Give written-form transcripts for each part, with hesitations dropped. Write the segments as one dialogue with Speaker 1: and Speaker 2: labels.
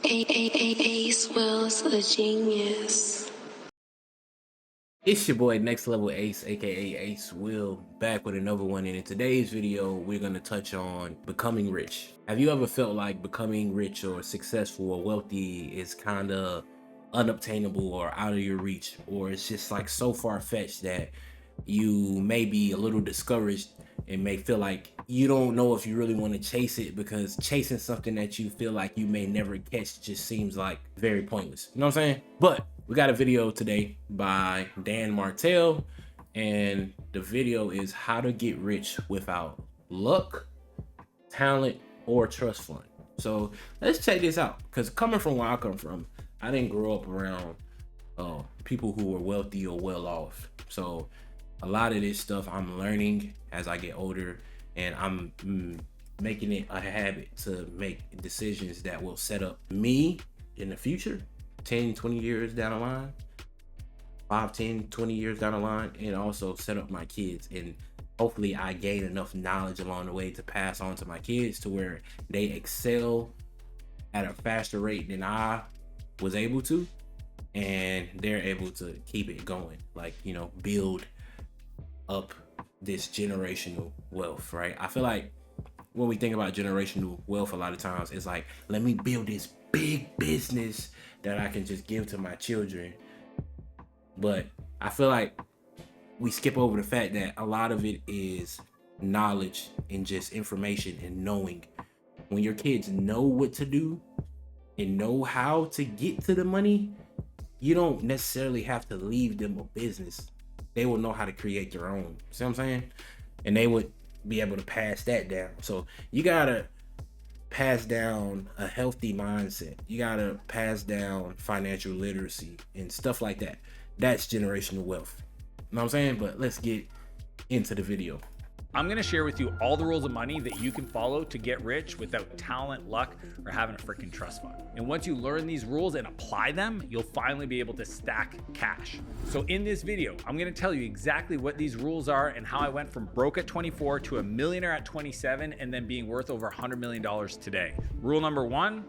Speaker 1: Ace Will's the genius.
Speaker 2: It's your boy Next Level Ace, aka Ace Will, back with another one. And in today's video, we're gonna touch on becoming rich. Have you ever felt like becoming rich or successful or wealthy is kind of unobtainable or out of your reach, or it's just like so far-fetched that you may be a little discouraged and may feel like you don't know if you really want to chase it, because chasing something that you feel like you may never catch just seems like very pointless. You know what I'm saying? But we got a video today by Dan Martell, and the video is how to get rich without luck, talent, or trust fund. So let's check this out, because coming from where I come from, I didn't grow up around people who were wealthy or well off. So a lot of this stuff I'm learning as I get older, and I'm making it a habit to make decisions that will set up me in the future, 10, 20 years down the line, 5, 10, 20 years down the line, and also set up my kids. And hopefully I gain enough knowledge along the way to pass on to my kids to where they excel at a faster rate than I was able to, and they're able to keep it going, like, you know, build up this generational wealth, right? I feel like when we think about generational wealth, a lot of times it's like, let me build this big business that I can just give to my children. But I feel like we skip over the fact that a lot of it is knowledge and just information and knowing. When your kids know what to do and know how to get to the money, you don't necessarily have to leave them a business. They will know how to create their own. See what I'm saying? And they would be able to pass that down. So you gotta pass down a healthy mindset. You gotta pass down financial literacy and stuff like that. That's generational wealth. You know what I'm saying? But let's get into the video.
Speaker 3: I'm gonna share with you all the rules of money that you can follow to get rich without talent, luck, or having a freaking trust fund. And once you learn these rules and apply them, you'll finally be able to stack cash. So in this video, I'm gonna tell you exactly what these rules are and how I went from broke at 24 to a millionaire at 27 and then being worth over $100 million today. Rule number one,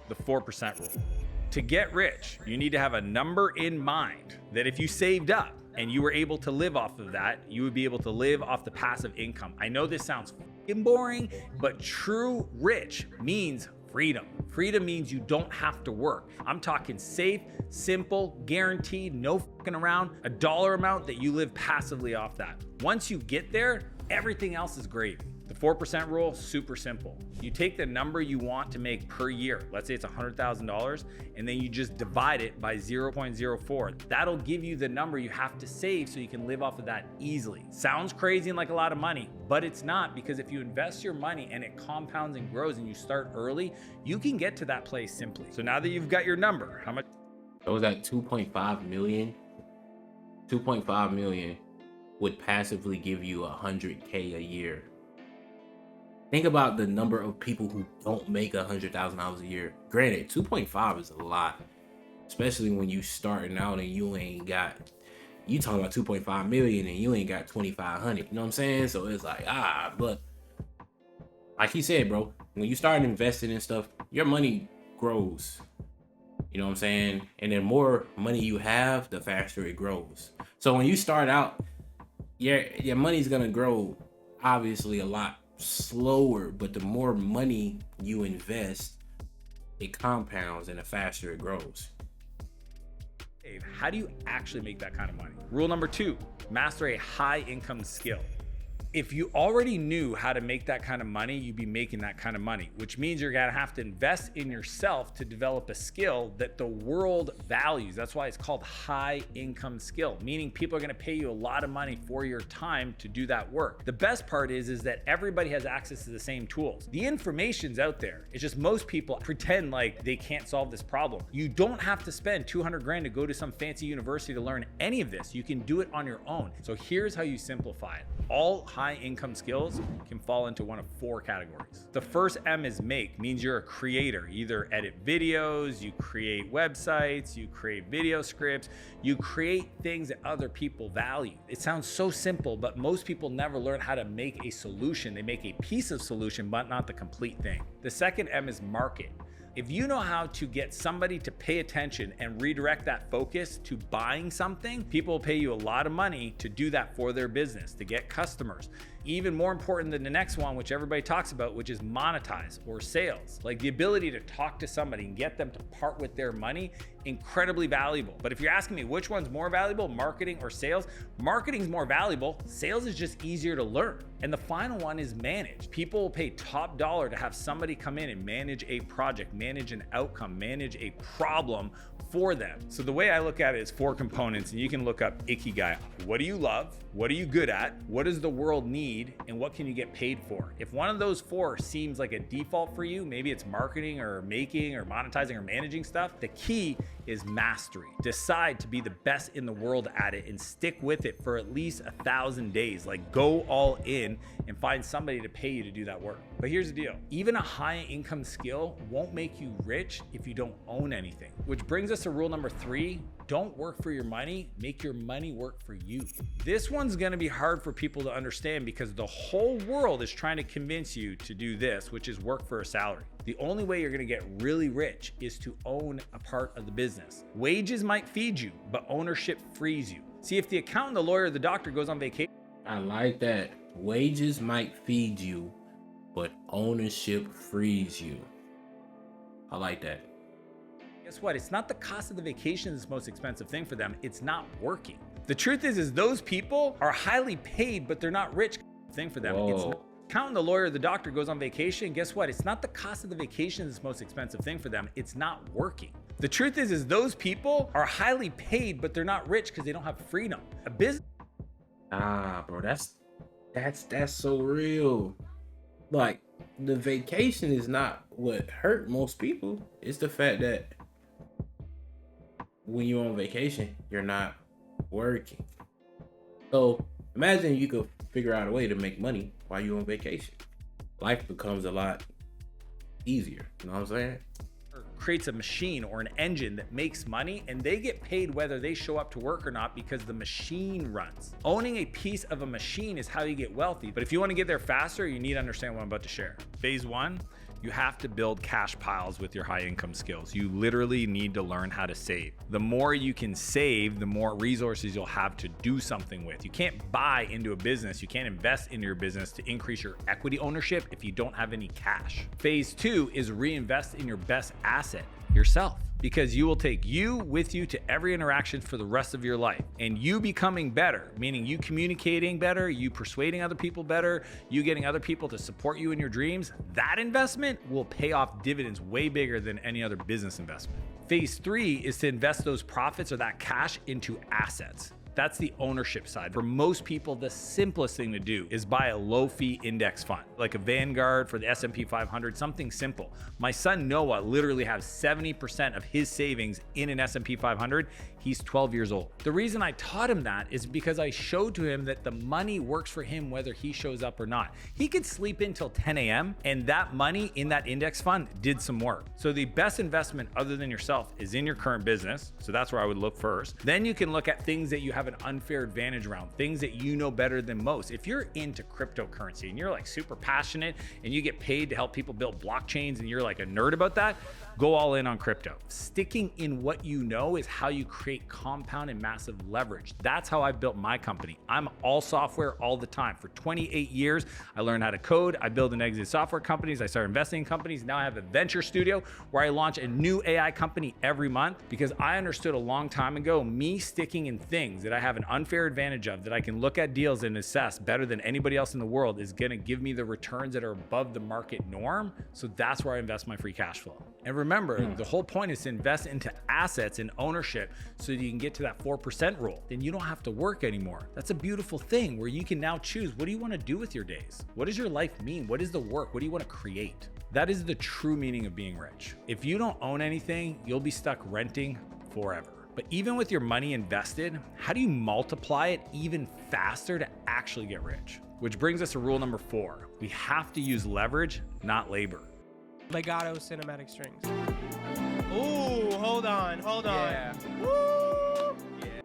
Speaker 3: the 4% rule. To get rich, you need to have a number in mind that if you saved up and you were able to live off of that, you would be able to live off the passive income. I know this sounds fucking boring, but true rich means freedom. Freedom means you don't have to work. I'm talking safe, simple, guaranteed, no fucking around, a dollar amount that you live passively off that. Once you get there, everything else is gravy. The 4% rule, super simple. You take the number you want to make per year. Let's say it's $100,000, and then you just divide it by 0.04. That'll give you the number you have to save so you can live off of that easily. Sounds crazy and like a lot of money, but it's not, because if you invest your money and it compounds and grows and you start early, you can get to that place simply. So now that you've got your number, how much?
Speaker 2: So was that 2.5 million? 2.5 million would passively give you 100K a year. Think about the number of people who don't make $100,000 a year. Granted, 2.5 is a lot, especially when you starting out and you ain't got, you talking about 2.5 million and you ain't got 2,500. You know what I'm saying? So it's like, but like he said, bro, when you start investing in stuff, your money grows. You know what I'm saying? And the more money you have, the faster it grows. So when you start out, your money's gonna grow obviously a lot slower, but the more money you invest, it compounds and the faster it grows.
Speaker 3: How do you actually make that kind of money? Rule number two, master a high income skill. If you already knew how to make that kind of money, you'd be making that kind of money, which means you're gonna have to invest in yourself to develop a skill that the world values. That's why it's called high income skill, meaning people are gonna pay you a lot of money for your time to do that work. The best part is that everybody has access to the same tools. The information's out there. It's just most people pretend like they can't solve this problem. You don't have to spend 200 grand to go to some fancy university to learn any of this. You can do it on your own. So here's how you simplify it. All high income skills can fall into one of 4 categories. The first M is make, means you're a creator. You either edit videos, you create websites, you create video scripts, you create things that other people value. It sounds so simple, but most people never learn how to make a solution. They make a piece of solution, but not the complete thing. The second M is market. If you know how to get somebody to pay attention and redirect that focus to buying something, people will pay you a lot of money to do that for their business, to get customers. Even more important than the next one, which everybody talks about, which is monetize or sales. Like the ability to talk to somebody and get them to part with their money, incredibly valuable. But if you're asking me which one's more valuable, marketing or sales, marketing's more valuable. Sales is just easier to learn. And the final one is manage. People will pay top dollar to have somebody come in and manage a project, manage an outcome, manage a problem for them. So the way I look at it is 4 components, and you can look up Ikigai. What do you love? What are you good at? What does the world need? And what can you get paid for? If one of those 4 seems like a default for you, maybe it's marketing or making or monetizing or managing stuff, the key is mastery. Decide to be the best in the world at it and stick with it for at least 1,000 days. Like go all in and find somebody to pay you to do that work. But here's the deal. Even a high income skill won't make you rich if you don't own anything. Which brings us to rule number 3. Don't work for your money, make your money work for you. This one's gonna be hard for people to understand because the whole world is trying to convince you to do this, which is work for a salary. The only way you're gonna get really rich is to own a part of the business. Wages might feed you, but ownership frees you. See, if the accountant, the lawyer, the doctor goes on vacation.
Speaker 2: I like that. Wages might feed you, but ownership frees you. I like that.
Speaker 3: Guess what? It's not the cost of the vacation that's the most expensive thing for them. It's not working. The truth is those people are highly paid, but they're not rich thing for them.
Speaker 2: Whoa.
Speaker 3: It's not. Accountant, the lawyer, the doctor goes on vacation. Guess what? It's not the cost of the vacation that's the most expensive thing for them. It's not working. The truth is those people are highly paid, but they're not rich because they don't have freedom. A business.
Speaker 2: Bro, that's so real. Like the vacation is not what hurt most people. It's the fact that when you're on vacation, you're not working. So imagine you could figure out a way to make money while you're on vacation. Life becomes a lot easier. You know what I'm saying?
Speaker 3: Creates a machine or an engine that makes money, and they get paid whether they show up to work or not because the machine runs. Owning a piece of a machine is how you get wealthy. But if you want to get there faster, you need to understand what I'm about to share. Phase 1, you have to build cash piles with your high income skills. You literally need to learn how to save. The more you can save, the more resources you'll have to do something with. You can't buy into a business. You can't invest into your business to increase your equity ownership if you don't have any cash. Phase 2 is reinvest in your best asset, yourself. Because you will take you with you to every interaction for the rest of your life. And you becoming better, meaning you communicating better, you persuading other people better, you getting other people to support you in your dreams, that investment will pay off dividends way bigger than any other business investment. Phase 3 is to invest those profits or that cash into assets. That's the ownership side. For most people, the simplest thing to do is buy a low-fee index fund, like a Vanguard for the S&P 500, something simple. My son Noah literally has 70% of his savings in an S&P 500. He's 12 years old. The reason I taught him that is because I showed to him that the money works for him whether he shows up or not. He could sleep until 10 a.m. and that money in that index fund did some work. So the best investment other than yourself is in your current business. So that's where I would look first. Then you can look at things that you have an unfair advantage around, things that you know better than most. If you're into cryptocurrency and you're like super passionate and you get paid to help people build blockchains and you're like a nerd about that, go all in on crypto. Sticking in what you know is how you create compound and massive leverage. That's how I built my company. I'm all software all the time. For 28 years, I learned how to code. I build and exit software companies. I started investing in companies. Now I have a venture studio where I launch a new AI company every month because I understood a long time ago, me sticking in things that I have an unfair advantage of, that I can look at deals and assess better than anybody else in the world, is gonna give me the returns that are above the market norm. So that's where I invest my free cash flow. And remember, the whole point is to invest into assets and ownership so that you can get to that 4% rule. Then you don't have to work anymore. That's a beautiful thing where you can now choose, what do you want to do with your days? What does your life mean? What is the work? What do you want to create? That is the true meaning of being rich. If you don't own anything, you'll be stuck renting forever. But even with your money invested, how do you multiply it even faster to actually get rich? Which brings us to rule number 4. We have to use leverage, not labor.
Speaker 4: Legato cinematic strings. Ooh, hold on. Yeah. Woo!
Speaker 3: Yeah.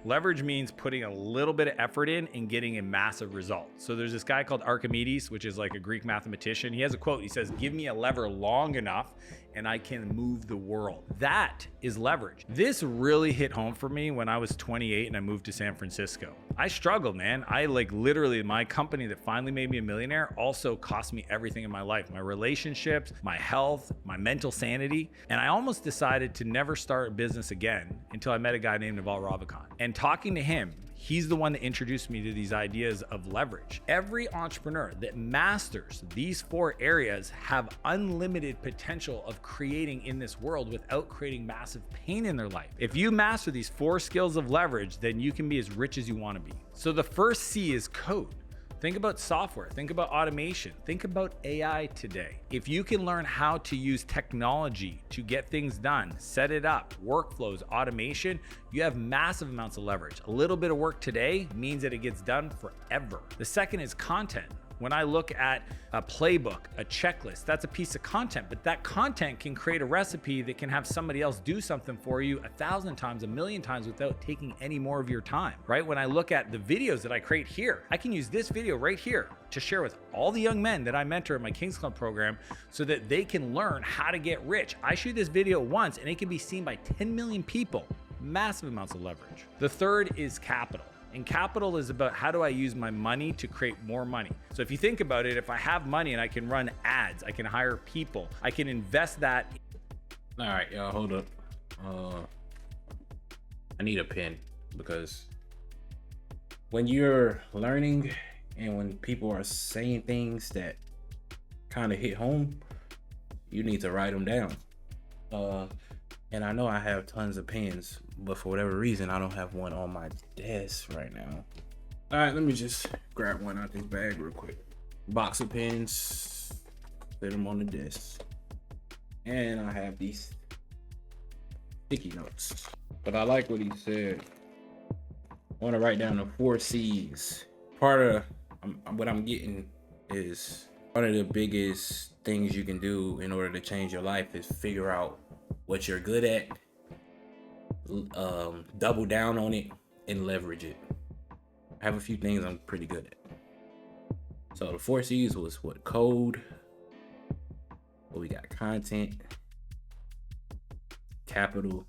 Speaker 3: Leverage means putting a little bit of effort in and getting a massive result. So there's this guy called Archimedes, which is like a Greek mathematician. He has a quote. He says, "Give me a lever long enough and I can move the world. That is leverage. This really hit home for me when I was 28 and I moved to San Francisco. I struggled, man. I literally, my company that finally made me a millionaire also cost me everything in my life, my relationships, my health, my mental sanity. And I almost decided to never start a business again until I met a guy named Naval Ravikant. And talking to him, he's the one that introduced me to these ideas of leverage. Every entrepreneur that masters these 4 areas have unlimited potential of creating in this world without creating massive pain in their life. If you master these 4 skills of leverage, then you can be as rich as you want to be. So the first C is code. Think about software, think about automation, think about AI today. If you can learn how to use technology to get things done, set it up, workflows, automation, you have massive amounts of leverage. A little bit of work today means that it gets done forever. The second is content. When I look at a playbook, a checklist, that's a piece of content, but that content can create a recipe that can have somebody else do something for you 1,000 times, 1,000,000 times without taking any more of your time, right? When I look at the videos that I create here, I can use this video right here to share with all the young men that I mentor in my Kings Club program so that they can learn how to get rich. I shoot this video once and it can be seen by 10 million people, massive amounts of leverage. The third is capital. And capital is about how do I use my money to create more money. So if you think about it, if I have money and I can run ads, I can hire people, I can invest that.
Speaker 2: All right, y'all, hold up. I need a pen because when you're learning and when people are saying things that kind of hit home, you need to write them down. And I know I have tons of pens, but for whatever reason, I don't have one on my desk right now. All right, let me just grab one out this bag real quick. Box of pens, put them on the desk. And I have these sticky notes. But I like what he said. I want to write down the 4 C's. Part of what I'm getting is one of the biggest things you can do in order to change your life is figure out what you're good at, double down on it, and leverage it. I have a few things I'm pretty good at. So the 4 C's was what? Code. What we got? Content. Capital.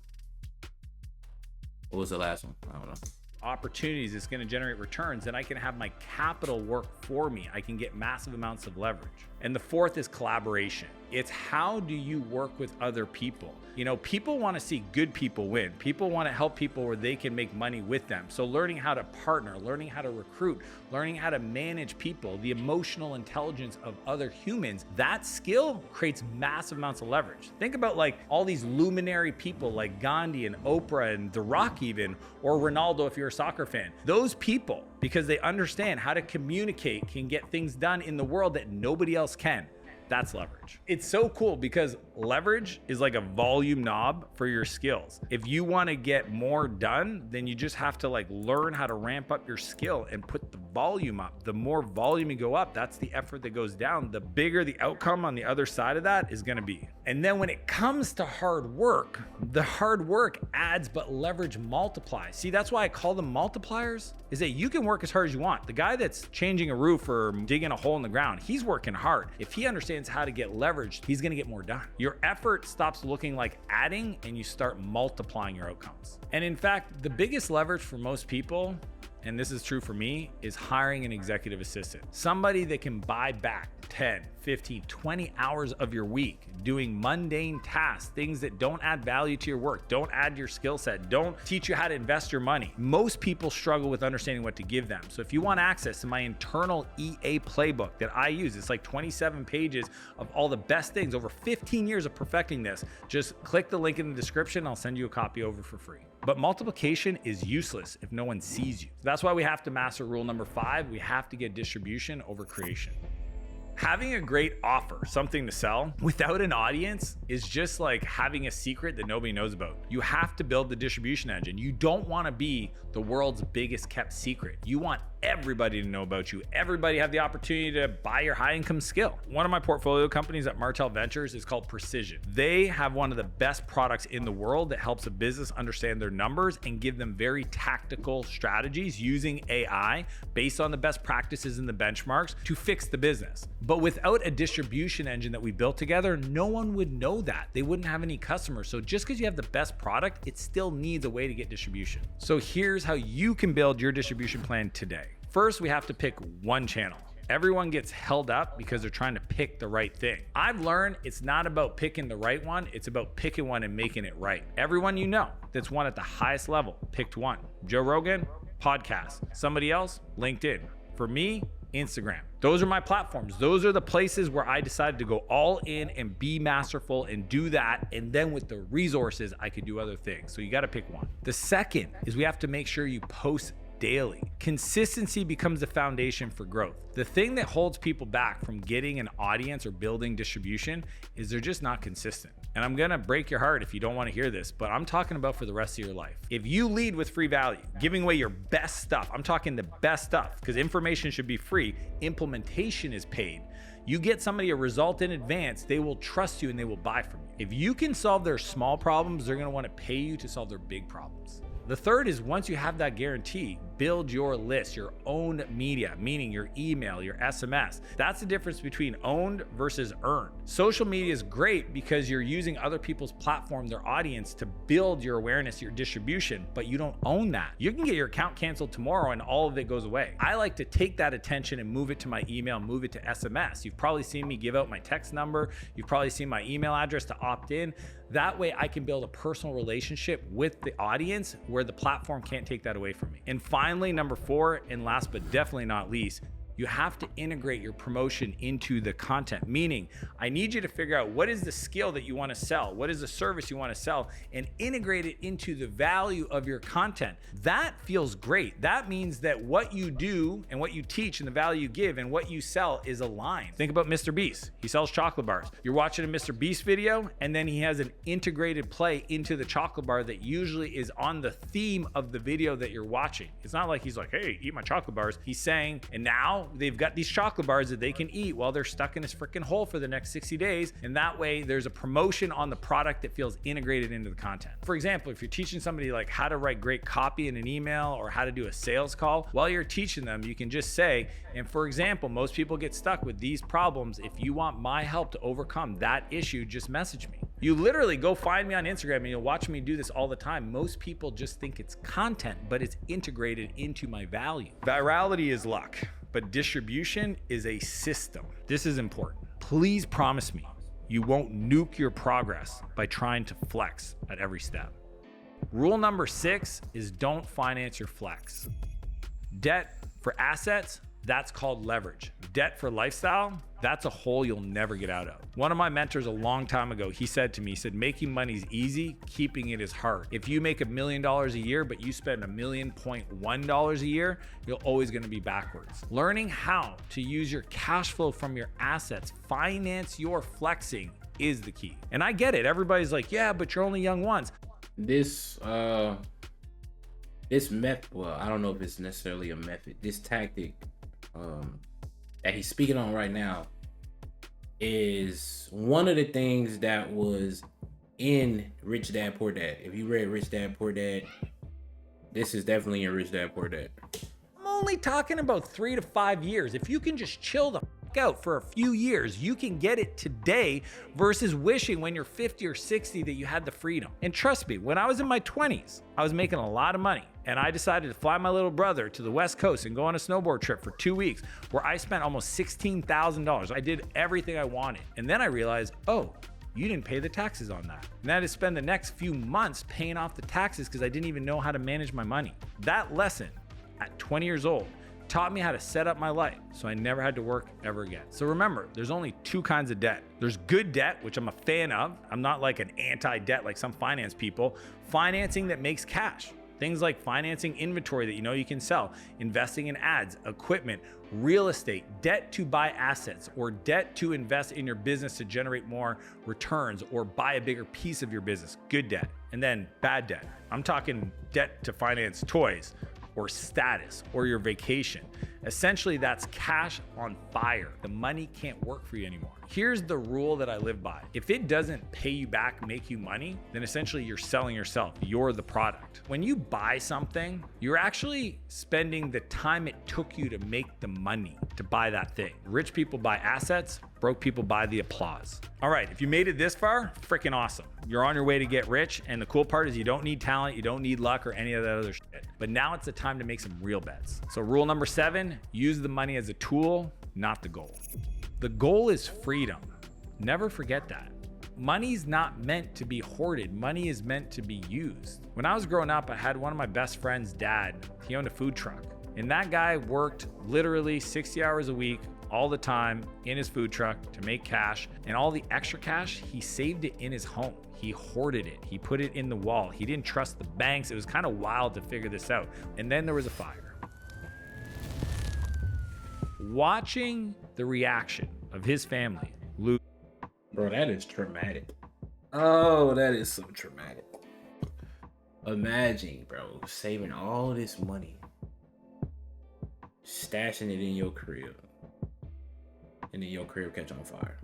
Speaker 2: What was the last one? I don't know.
Speaker 3: Opportunities, it's going to generate returns, and I can have my capital work for me. I can get massive amounts of leverage. And the fourth is collaboration. It's how do you work with other people? You know, people want to see good people win. People want to help people where they can make money with them. So learning how to partner, learning how to recruit, learning how to manage people, the emotional intelligence of other humans, that skill creates massive amounts of leverage. Think about like all these luminary people like Gandhi and Oprah and The Rock even, or Ronaldo if you're a soccer fan. Those people, because they understand how to communicate, can get things done in the world that nobody else can. That's leverage. It's so cool because leverage is like a volume knob for your skills. If you want to get more done, then you just have to like learn how to ramp up your skill and put the volume up. The more volume you go up, that's the effort that goes down. The bigger the outcome on the other side of that is going to be. And then when it comes to hard work, the hard work adds, but leverage multiplies. See, that's why I call them multipliers, is that you can work as hard as you want. The guy that's changing a roof or digging a hole in the ground, he's working hard. If he understands how to get leveraged, he's going to get more done. Your effort stops looking like adding and you start multiplying your outcomes. And in fact, the biggest leverage for most people, and this is true for me, is hiring an executive assistant. Somebody that can buy back 10, 15, 20 hours of your week doing mundane tasks, things that don't add value to your work, don't add your skill set, don't teach you how to invest your money. Most people struggle with understanding what to give them. So if you want access to my internal EA playbook that I use, it's like 27 pages of all the best things, over 15 years of perfecting this, just click the link in the description. I'll send you a copy over for free. But multiplication is useless if no one sees you. That's why we have to master rule number 5. We have to get distribution over creation. Having a great offer, something to sell, without an audience is just like having a secret that nobody knows about. You have to build the distribution engine. You don't want to be the world's biggest kept secret. You want everybody to know about you. Everybody have the opportunity to buy your high income skill. One of my portfolio companies at Martel Ventures is called Precision. They have one of the best products in the world that helps a business understand their numbers and give them very tactical strategies using AI based on the best practices and the benchmarks to fix the business. But without a distribution engine that we built together, no one would know that. They wouldn't have any customers. So just because you have the best product, it still needs a way to get distribution. So here's how you can build your distribution plan today. First, we have to pick one channel. Everyone gets held up because they're trying to pick the right thing. I've learned it's not about picking the right one, it's about picking one and making it right. Everyone you know that's won at the highest level picked one. Joe Rogan, podcast. Somebody else, LinkedIn. For me, Instagram. Those are my platforms. Those are the places where I decided to go all in and be masterful and do that. And then with the resources, I could do other things. So you got to pick one. The second is we have to make sure you post daily. Consistency becomes the foundation for growth. The thing that holds people back from getting an audience or building distribution is they're just not consistent. And I'm gonna break your heart if you don't want to hear this, but I'm talking about for the rest of your life. If you lead with free value, giving away your best stuff, I'm talking the best stuff, because information should be free, implementation is paid. You get somebody a result in advance, they will trust you and they will buy from you. If you can solve their small problems, they're gonna want to pay you to solve their big problems. The third is once you have that guarantee, build your list, your own media, meaning your email, your SMS. That's the difference between owned versus earned. Social media is great because you're using other people's platform, their audience, to build your awareness, your distribution, but you don't own that. You can get your account canceled tomorrow and all of it goes away. I like to take that attention and move it to my email, move it to SMS. You've probably seen me give out my text number. You've probably seen my email address to opt in. That way I can build a personal relationship with the audience where the platform can't take that away from me. And finally, number 4, and last but definitely not least, you have to integrate your promotion into the content, meaning I need you to figure out what is the skill that you want to sell, what is the service you want to sell, and integrate it into the value of your content. That feels great. That means that what you do and what you teach and the value you give and what you sell is aligned. Think about Mr. Beast. He sells chocolate bars. You're watching a Mr. Beast video and then he has an integrated play into the chocolate bar that usually is on the theme of the video that you're watching. It's not like he's like, hey, eat my chocolate bars. He's saying, and now they've got these chocolate bars that they can eat while they're stuck in this freaking hole for the next 60 days. And that way there's a promotion on the product that feels integrated into the content. For example, if you're teaching somebody like how to write great copy in an email or how to do a sales call, while you're teaching them, you can just say, and for example, most people get stuck with these problems. If you want my help to overcome that issue, just message me. You literally go find me on Instagram and you'll watch me do this all the time. Most people just think it's content, but it's integrated into my value. Virality is luck, but distribution is a system. This is important. Please promise me you won't nuke your progress by trying to flex at every step. Rule number 6 is don't finance your flex. Debt for assets, that's called leverage. Debt for lifestyle, that's a hole you'll never get out of. One of my mentors a long time ago, he said to me, he said, making money is easy, keeping it is hard. If you make $1 million a year, but you spend $1.1 million a year, you're always gonna be backwards. Learning how to use your cash flow from your assets, finance your flexing is the key. And I get it, everybody's like, yeah, but you're only young once.
Speaker 2: This method, well, I don't know if it's necessarily a method. This tactic that he's speaking on right now is one of the things that was in Rich Dad Poor Dad. If you read Rich Dad Poor Dad, this is definitely in Rich Dad Poor Dad.
Speaker 3: I'm only talking about 3 to 5 years. If you can just chill the out for a few years, you can get it today versus wishing when you're 50 or 60 that you had the freedom. And trust me, when I was in my 20s, I was making a lot of money and I decided to fly my little brother to the West Coast and go on a snowboard trip for 2 weeks where I spent almost $16,000. I did everything I wanted. And then I realized, oh, you didn't pay the taxes on that. And I had to spend the next few months paying off the taxes because I didn't even know how to manage my money. That lesson at 20 years old taught me how to set up my life so I never had to work ever again. So remember, there's only 2 kinds of debt. There's good debt, which I'm a fan of. I'm not like an anti-debt like some finance people. Financing that makes cash. Things like financing inventory that you know you can sell, investing in ads, equipment, real estate, debt to buy assets, or debt to invest in your business to generate more returns or buy a bigger piece of your business. Good debt. And then bad debt. I'm talking debt to finance toys, or status or your vacation. Essentially, that's cash on fire. The money can't work for you anymore. Here's the rule that I live by. If it doesn't pay you back, make you money, then essentially you're selling yourself. You're the product. When you buy something, you're actually spending the time it took you to make the money to buy that thing. Rich people buy assets, broke people buy the applause. All right, if you made it this far, freaking awesome. You're on your way to get rich, and the cool part is you don't need talent, you don't need luck or any of that other shit. But now it's the time to make some real bets. So rule number 7, use the money as a tool, not the goal. The goal is freedom. Never forget that. Money's not meant to be hoarded. Money is meant to be used. When I was growing up, I had one of my best friend's dad. He owned a food truck. And that guy worked literally 60 hours a week, all the time in his food truck to make cash. And all the extra cash, he saved it in his home. He hoarded it. He put it in the wall. He didn't trust the banks. It was kind of wild to figure this out. And then there was a fire. Watching the reaction of his family,
Speaker 2: Bro, that is traumatic. Oh, that is so traumatic. Imagine, bro, saving all this money, stashing it in your crib, and then your crib catch on fire.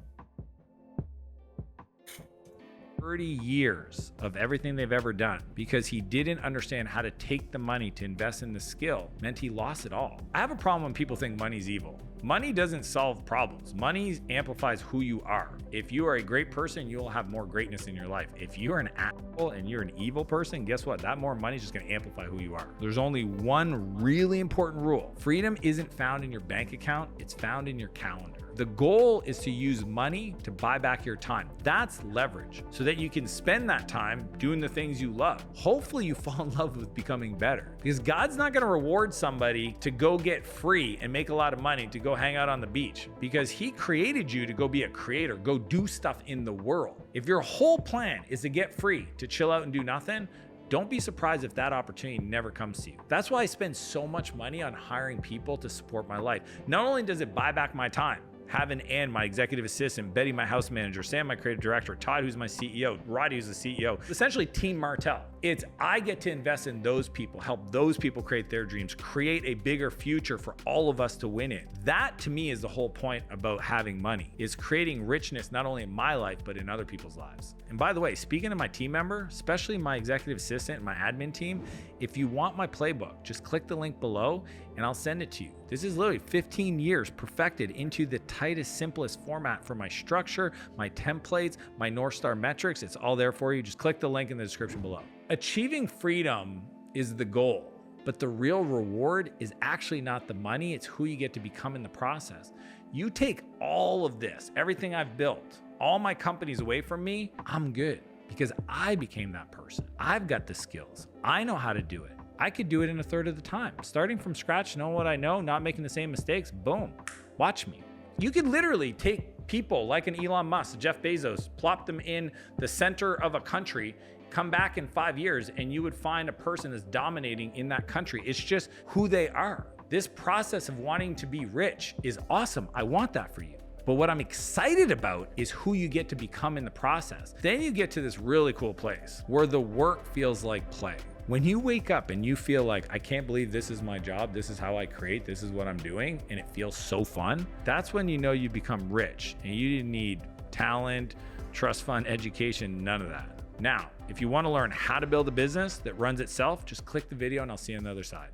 Speaker 3: 30 years of everything they've ever done because he didn't understand how to take the money to invest in the skill meant he lost it all. I have a problem when people think money's evil. Money doesn't solve problems. Money amplifies who you are. If you are a great person, you'll have more greatness in your life. If you're an asshole and you're an evil person, guess what? That more money is just going to amplify who you are. There's only one really important rule. Freedom isn't found in your bank account. It's found in your calendar. The goal is to use money to buy back your time. That's leverage so that you can spend that time doing the things you love. Hopefully you fall in love with becoming better because God's not going to reward somebody to go get free and make a lot of money to go hang out on the beach because he created you to go be a creator, go do stuff in the world. If your whole plan is to get free, to chill out and do nothing, don't be surprised if that opportunity never comes to you. That's why I spend so much money on hiring people to support my life. Not only does it buy back my time, having Ann, my executive assistant, Betty, my house manager, Sam, my creative director, Todd, who's my CEO, Roddy, who's the CEO, essentially Team Martell. It's I get to invest in those people, help those people create their dreams, create a bigger future for all of us to win in. That to me is the whole point about having money, is creating richness not only in my life, but in other people's lives. And by the way, speaking of my team member, especially my executive assistant and my admin team, if you want my playbook, just click the link below and I'll send it to you. This is literally 15 years perfected into the tightest, simplest format for my structure, my templates, my North Star metrics. It's all there for you. Just click the link in the description below. Achieving freedom is the goal, but the real reward is actually not the money. It's who you get to become in the process. You take all of this, everything I've built, all my companies away from me, I'm good because I became that person. I've got the skills. I know how to do it. I could do it in a third of the time. Starting from scratch, know what I know, not making the same mistakes, boom, watch me. You could literally take people like an Elon Musk, Jeff Bezos, plop them in the center of a country, come back in 5 years, and you would find a person that's dominating in that country. It's just who they are. This process of wanting to be rich is awesome. I want that for you. But what I'm excited about is who you get to become in the process. Then you get to this really cool place where the work feels like play. When you wake up and you feel like, I can't believe this is my job, this is how I create, this is what I'm doing, and it feels so fun, that's when you know you become rich and you didn't need talent, trust fund, education, none of that. Now, if you want to learn how to build a business that runs itself, just click the video and I'll see you on the other side.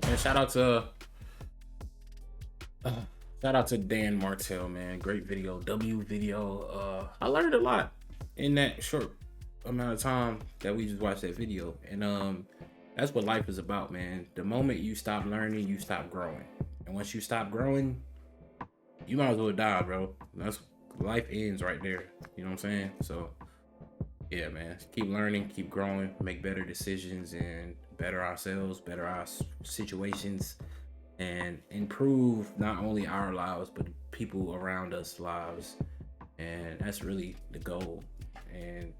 Speaker 2: And shout out to Dan Martell, man. Great video, W video. I learned a lot in that short amount of time that we just watched that video, and that's what life is about, man. The moment you stop learning, you stop growing, and once you stop growing, you might as well die, bro. That's life ends right there. You know what I'm saying? So yeah, man, keep learning, keep growing, make better decisions, and better ourselves, better our situations, and improve not only our lives but people around us lives. And that's really the goal. And